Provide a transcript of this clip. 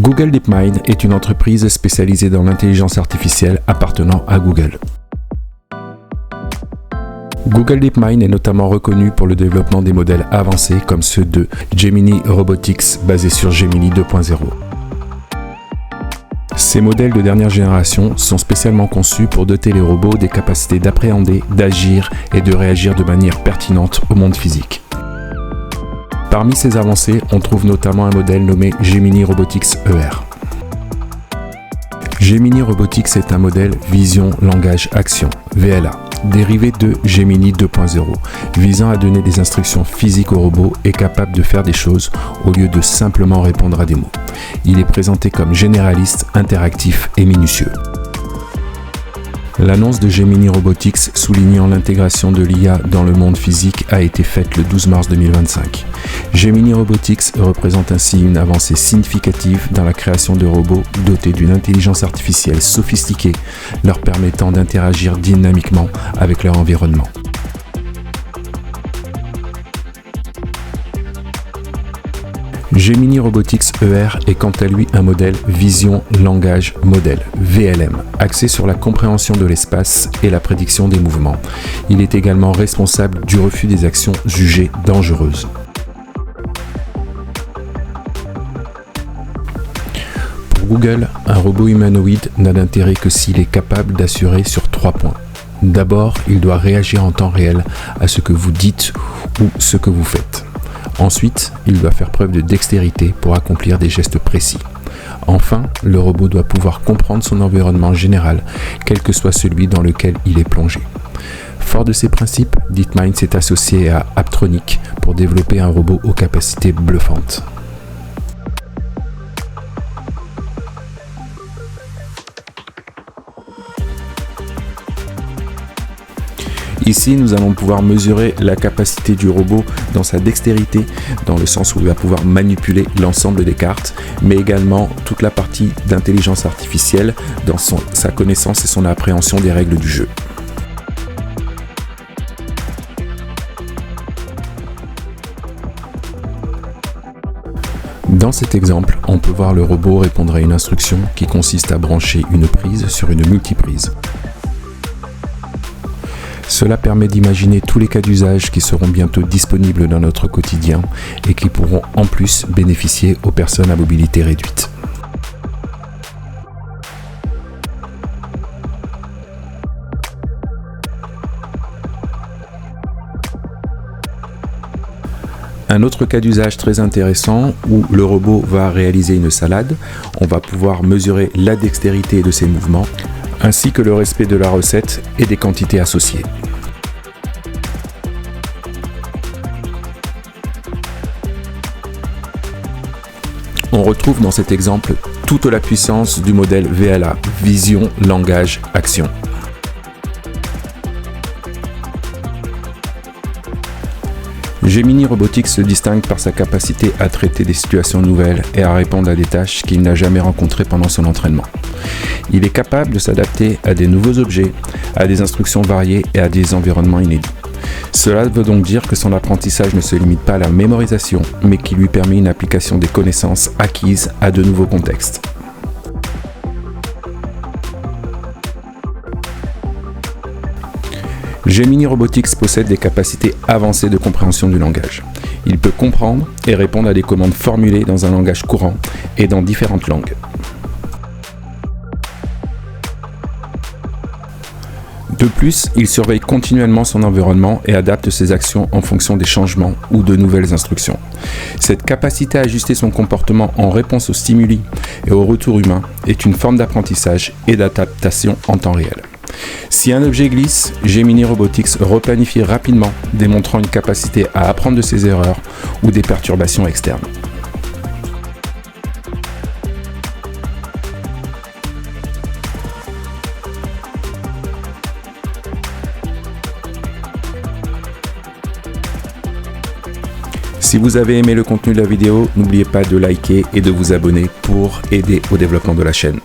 Google DeepMind est une entreprise spécialisée dans l'intelligence artificielle appartenant à Google. Google DeepMind est notamment reconnu pour le développement des modèles avancés comme ceux de Gemini Robotics basés sur Gemini 2.0. Ces modèles de dernière génération sont spécialement conçus pour doter les robots des capacités d'appréhender, d'agir et de réagir de manière pertinente au monde physique. Parmi ces avancées, on trouve notamment un modèle nommé Gemini Robotics ER. Gemini Robotics est un modèle Vision Langage Action, VLA, dérivé de Gemini 2.0, visant à donner des instructions physiques au robot et capable de faire des choses au lieu de simplement répondre à des mots. Il est présenté comme généraliste, interactif et minutieux. L'annonce de Gemini Robotics soulignant l'intégration de l'IA dans le monde physique a été faite le 12 mars 2025. Gemini Robotics représente ainsi une avancée significative dans la création de robots dotés d'une intelligence artificielle sophistiquée, leur permettant d'interagir dynamiquement avec leur environnement. Gemini Robotics ER est quant à lui un modèle Vision Langage Model, VLM, axé sur la compréhension de l'espace et la prédiction des mouvements. Il est également responsable du refus des actions jugées dangereuses. Pour Google, un robot humanoïde n'a d'intérêt que s'il est capable d'assurer sur 3 points. D'abord, il doit réagir en temps réel à ce que vous dites ou ce que vous faites. Ensuite, il doit faire preuve de dextérité pour accomplir des gestes précis. Enfin, le robot doit pouvoir comprendre son environnement général, quel que soit celui dans lequel il est plongé. Fort de ces principes, DeepMind s'est associé à Apptronik pour développer un robot aux capacités bluffantes. Ici, nous allons pouvoir mesurer la capacité du robot dans sa dextérité, dans le sens où il va pouvoir manipuler l'ensemble des cartes, mais également toute la partie d'intelligence artificielle dans sa connaissance et son appréhension des règles du jeu. Dans cet exemple, on peut voir le robot répondre à une instruction qui consiste à brancher une prise sur une multiprise. Cela permet d'imaginer tous les cas d'usage qui seront bientôt disponibles dans notre quotidien et qui pourront en plus bénéficier aux personnes à mobilité réduite. Un autre cas d'usage très intéressant où le robot va réaliser une salade, on va pouvoir mesurer la dextérité de ses mouvements, ainsi que le respect de la recette et des quantités associées. On retrouve dans cet exemple toute la puissance du modèle VLA, Vision Langage Action. Gemini Robotics se distingue par sa capacité à traiter des situations nouvelles et à répondre à des tâches qu'il n'a jamais rencontrées pendant son entraînement. Il est capable de s'adapter à des nouveaux objets, à des instructions variées et à des environnements inédits. Cela veut donc dire que son apprentissage ne se limite pas à la mémorisation, mais qui lui permet une application des connaissances acquises à de nouveaux contextes. Gemini Robotics possède des capacités avancées de compréhension du langage. Il peut comprendre et répondre à des commandes formulées dans un langage courant et dans différentes langues. De plus, il surveille continuellement son environnement et adapte ses actions en fonction des changements ou de nouvelles instructions. Cette capacité à ajuster son comportement en réponse aux stimuli et au retour humain est une forme d'apprentissage et d'adaptation en temps réel. Si un objet glisse, Gemini Robotics replanifie rapidement, démontrant une capacité à apprendre de ses erreurs ou des perturbations externes. Si vous avez aimé le contenu de la vidéo, n'oubliez pas de liker et de vous abonner pour aider au développement de la chaîne.